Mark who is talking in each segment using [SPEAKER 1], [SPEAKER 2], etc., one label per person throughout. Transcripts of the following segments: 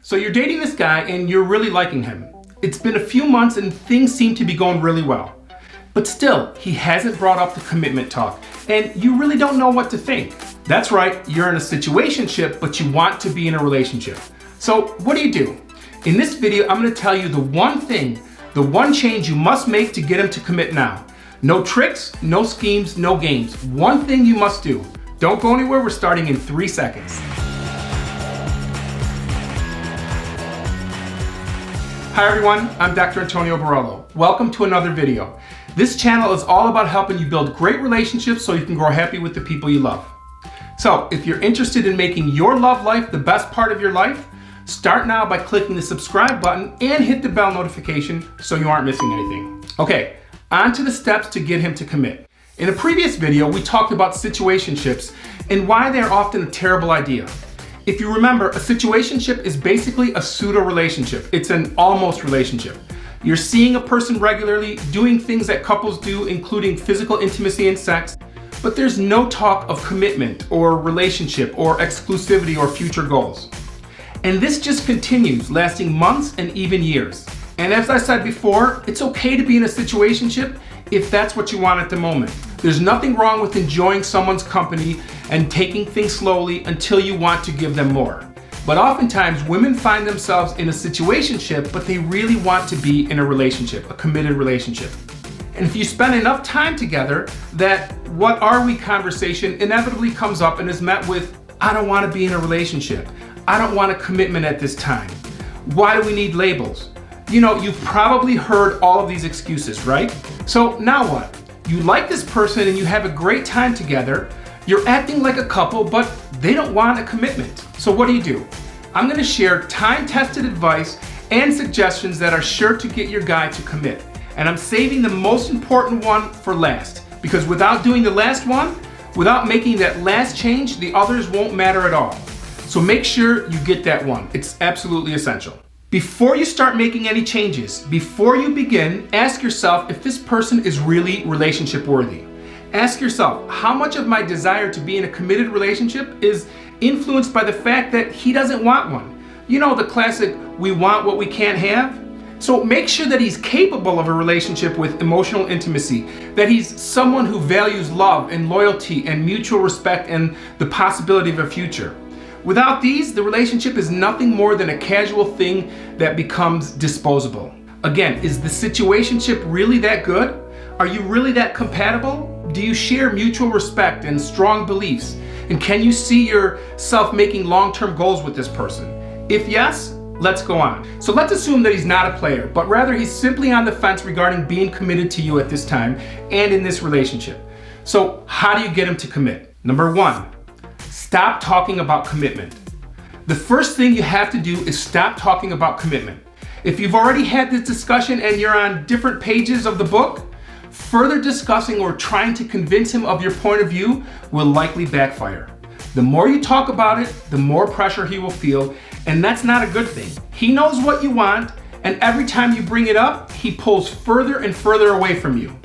[SPEAKER 1] So you're dating this guy and you're really liking him. It's been a few months and things seem to be going really well. But still, he hasn't brought up the commitment talk and you really don't know what to think. That's right, you're in a situationship, but you want to be in a relationship. So what do? In this video, I'm going to tell you the one thing, the one change you must make to get him to commit now. No tricks, no schemes, no games. One thing you must do. Don't go anywhere, we're starting in 3 seconds. Hi everyone, I'm Dr. Antonio Borrello. Welcome to another video. This channel is all about helping you build great relationships so you can grow happy with the people you love. So if you're interested in making your love life the best part of your life, start now by clicking the subscribe button and hit the bell notification so you aren't missing anything. Okay, on to the steps to get him to commit. In a previous video, we talked about situationships and why they're often a terrible idea. If you remember, a situationship is basically a pseudo relationship. It's an almost relationship. You're seeing a person regularly, doing things that couples do, including physical intimacy and sex, but there's no talk of commitment or relationship or exclusivity or future goals. And this just continues, lasting months and even years. And as I said before, it's okay to be in a situationship if that's what you want at the moment. There's nothing wrong with enjoying someone's company and taking things slowly until you want to give them more. But oftentimes women find themselves in a situationship, but they really want to be in a relationship, a committed relationship. And if you spend enough time together, that "what are we" conversation inevitably comes up and is met with, "I don't want to be in a relationship. I don't want a commitment at this time. Why do we need labels?" You know, you've probably heard all of these excuses, right? So now what? You like this person and you have a great time together. You're acting like a couple, but they don't want a commitment. So what do? I'm going to share time-tested advice and suggestions that are sure to get your guy to commit. And I'm saving the most important one for last, because without doing the last one, without making that last change, the others won't matter at all. So make sure you get that one. It's absolutely essential. Before you start making any changes, before you begin, ask yourself if this person is really relationship worthy. Ask yourself, how much of my desire to be in a committed relationship is influenced by the fact that he doesn't want one? You know, the classic, we want what we can't have? So make sure that he's capable of a relationship with emotional intimacy, that he's someone who values love and loyalty and mutual respect and the possibility of a future. Without these, the relationship is nothing more than a casual thing that becomes disposable. Again, is the situationship really that good? Are you really that compatible? Do you share mutual respect and strong beliefs? And can you see yourself making long-term goals with this person? If yes, let's go on. So let's assume that he's not a player, but rather he's simply on the fence regarding being committed to you at this time and in this relationship. So how do you get him to commit? Number 1, stop talking about commitment. The first thing you have to do is stop talking about commitment. If you've already had this discussion and you're on different pages of the book, further discussing or trying to convince him of your point of view will likely backfire. The more you talk about it, the more pressure he will feel, and that's not a good thing. He knows what you want, and every time you bring it up, he pulls further and further away from you.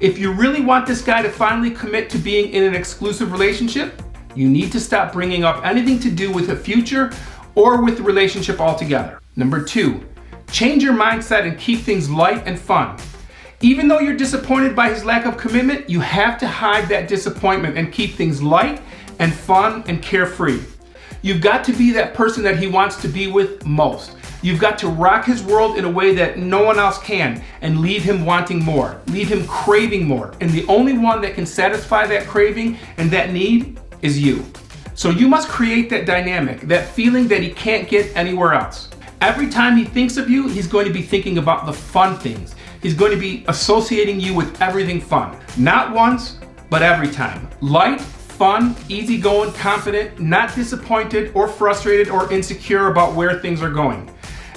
[SPEAKER 1] If you really want this guy to finally commit to being in an exclusive relationship, you need to stop bringing up anything to do with a future or with the relationship altogether. Number 2, change your mindset and keep things light and fun. Even though you're disappointed by his lack of commitment, you have to hide that disappointment and keep things light and fun and carefree. You've got to be that person that he wants to be with most. You've got to rock his world in a way that no one else can and leave him wanting more, leave him craving more. And the only one that can satisfy that craving and that need is you. So you must create that dynamic, that feeling that he can't get anywhere else. Every time he thinks of you, he's going to be thinking about the fun things. He's going to be associating you with everything fun. Not once, but every time. Light, fun, easygoing, confident, not disappointed or frustrated or insecure about where things are going.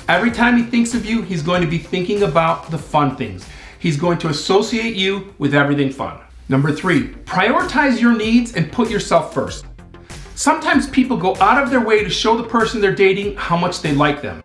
[SPEAKER 1] Every time he thinks of you, he's going to be thinking about the fun things. He's going to associate you with everything fun. Number 3, prioritize your needs and put yourself first. Sometimes people go out of their way to show the person they're dating how much they like them.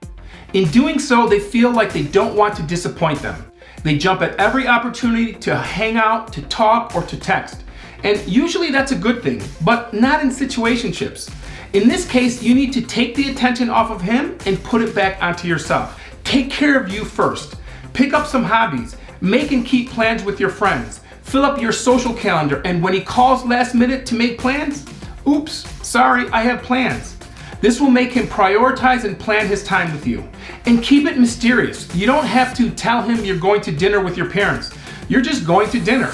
[SPEAKER 1] In doing so, they feel like they don't want to disappoint them. They jump at every opportunity to hang out, to talk, or to text. And usually that's a good thing, but not in situationships. In this case, you need to take the attention off of him and put it back onto yourself. Take care of you first. Pick up some hobbies. Make and keep plans with your friends. Fill up your social calendar, and when he calls last minute to make plans, oops, sorry, I have plans. This will make him prioritize and plan his time with you. And keep it mysterious. You don't have to tell him you're going to dinner with your parents. You're just going to dinner.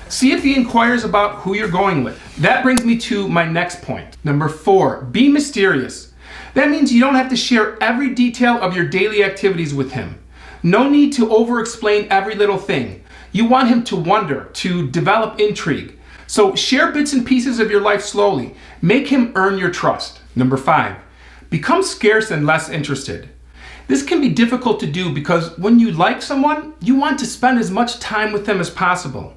[SPEAKER 1] See if he inquires about who you're going with. That brings me to my next point. Number 4, be mysterious. That means you don't have to share every detail of your daily activities with him. No need to over-explain every little thing. You want him to wonder, to develop intrigue. So share bits and pieces of your life slowly. Make him earn your trust. Number 5, become scarce and less interested. This can be difficult to do because when you like someone, you want to spend as much time with them as possible.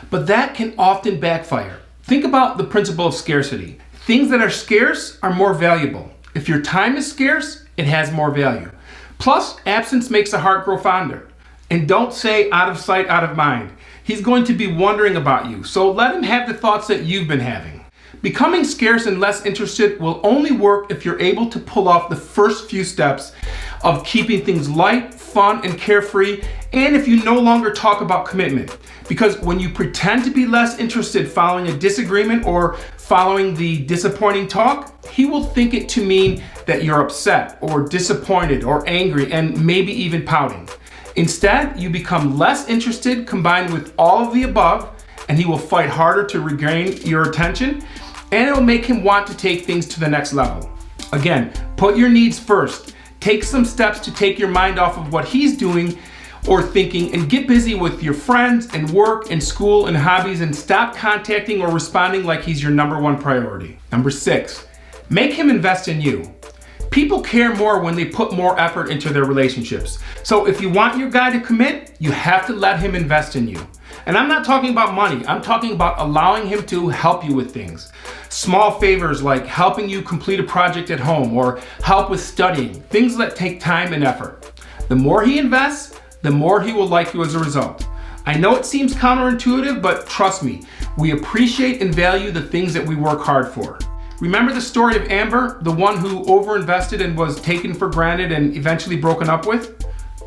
[SPEAKER 1] But that can often backfire. Think about the principle of scarcity. Things that are scarce are more valuable. If your time is scarce, it has more value. Plus, absence makes the heart grow fonder. And don't say out of sight, out of mind. He's going to be wondering about you, so let him have the thoughts that you've been having. Becoming scarce and less interested will only work if you're able to pull off the first few steps of keeping things light, fun, and carefree, and if you no longer talk about commitment. Because when you pretend to be less interested following a disagreement or following the disappointing talk, he will think it to mean that you're upset or disappointed or angry and maybe even pouting. Instead, you become less interested combined with all of the above, and he will fight harder to regain your attention, and it will make him want to take things to the next level. Again, put your needs first. Take some steps to take your mind off of what he's doing or thinking and get busy with your friends and work and school and hobbies, and stop contacting or responding like he's your number 1 priority. Number 6, make him invest in you. People care more when they put more effort into their relationships. So if you want your guy to commit, you have to let him invest in you. And I'm not talking about money. I'm talking about allowing him to help you with things. Small favors like helping you complete a project at home or help with studying, things that take time and effort. The more he invests, the more he will like you as a result. I know it seems counterintuitive, but trust me, we appreciate and value the things that we work hard for. Remember the story of Amber, the one who overinvested and was taken for granted and eventually broken up with?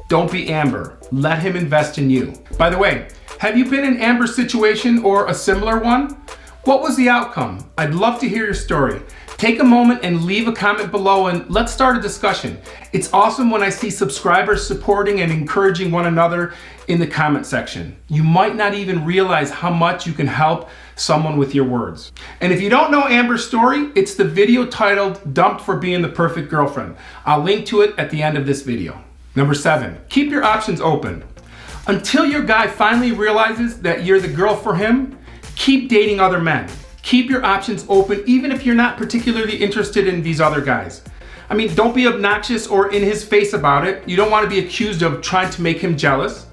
[SPEAKER 1] Don't be Amber. Let him invest in you. By the way, have you been in Amber's situation or a similar one? What was the outcome? I'd love to hear your story. Take a moment and leave a comment below and let's start a discussion. It's awesome when I see subscribers supporting and encouraging one another in the comment section. You might not even realize how much you can help someone with your words. And if you don't know Amber's story, it's the video titled Dumped for Being the Perfect Girlfriend. I'll link to it at the end of this video. Number 7, keep your options open. Until your guy finally realizes that you're the girl for him, keep dating other men. Keep your options open even if you're not particularly interested in these other guys. I mean, don't be obnoxious or in his face about it. You don't want to be accused of trying to make him jealous.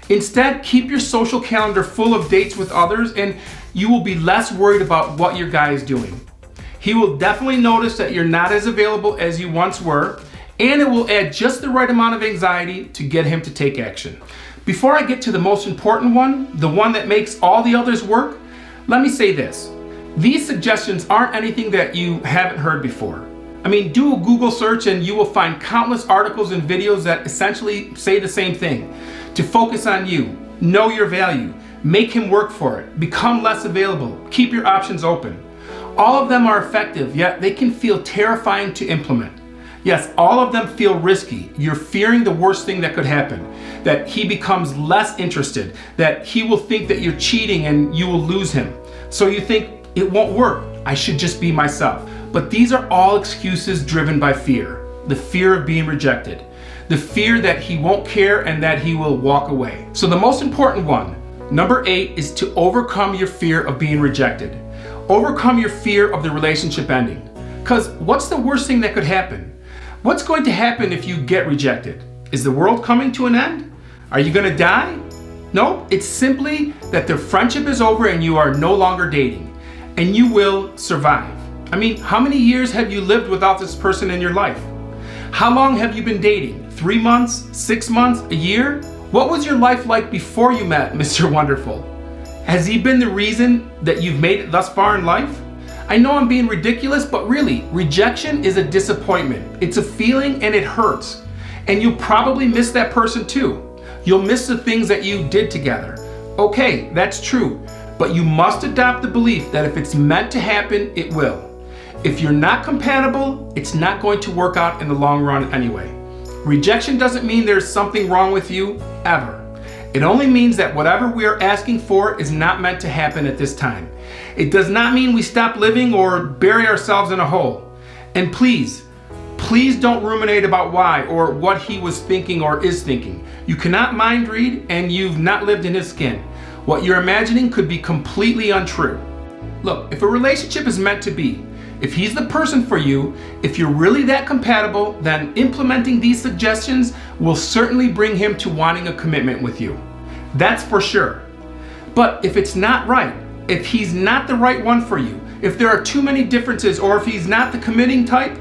[SPEAKER 1] Instead, keep your social calendar full of dates with others and you will be less worried about what your guy is doing. He will definitely notice that you're not as available as you once were, and it will add just the right amount of anxiety to get him to take action. Before I get to the most important one, the one that makes all the others work, let me say this. These suggestions aren't anything that you haven't heard before. I mean, do a Google search and you will find countless articles and videos that essentially say the same thing. To focus on you, know your value, make him work for it, become less available, keep your options open. All of them are effective, yet they can feel terrifying to implement. Yes, all of them feel risky. You're fearing the worst thing that could happen, that he becomes less interested, that he will think that you're cheating and you will lose him. So you think, it won't work, I should just be myself. But these are all excuses driven by fear. The fear of being rejected. The fear that he won't care and that he will walk away. So the most important one, number 8, is to overcome your fear of being rejected. Overcome your fear of the relationship ending. Because what's the worst thing that could happen? What's going to happen if you get rejected? Is the world coming to an end? Are you going to die? No, it's simply that the friendship is over and you are no longer dating. And you will survive. I mean, how many years have you lived without this person in your life? How long have you been dating? 3 months? 6 months? A year? What was your life like before you met Mr. Wonderful? Has he been the reason that you've made it thus far in life? I know I'm being ridiculous, but really, rejection is a disappointment. It's a feeling and it hurts. And you'll probably miss that person too. You'll miss the things that you did together. Okay, that's true, but you must adopt the belief that if it's meant to happen, it will. If you're not compatible, it's not going to work out in the long run anyway. Rejection doesn't mean there's something wrong with you, ever. It only means that whatever we are asking for is not meant to happen at this time. It does not mean we stop living or bury ourselves in a hole. And please don't ruminate about why or what he was thinking or is thinking. You cannot mind read and you've not lived in his skin. What you're imagining could be completely untrue. Look, if a relationship is meant to be, if he's the person for you, if you're really that compatible, then implementing these suggestions will certainly bring him to wanting a commitment with you. That's for sure. But if it's not right, if he's not the right one for you, if there are too many differences, or if he's not the committing type,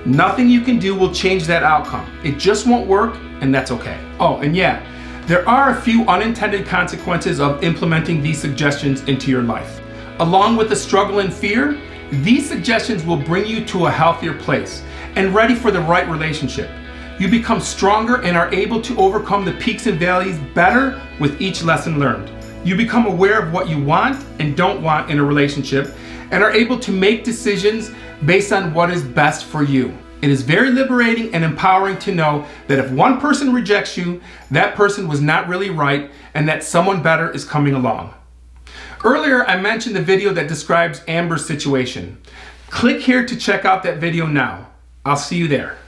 [SPEAKER 1] nothing you can do will change that outcome. It just won't work, and that's okay. Oh, and yeah, there are a few unintended consequences of implementing these suggestions into your life. Along with the struggle and fear, these suggestions will bring you to a healthier place and ready for the right relationship. You become stronger and are able to overcome the peaks and valleys better with each lesson learned. You become aware of what you want and don't want in a relationship and are able to make decisions based on what is best for you. It is very liberating and empowering to know that if one person rejects you, that person was not really right and that someone better is coming along. Earlier, I mentioned the video that describes Amber's situation. Click here to check out that video now. I'll see you there.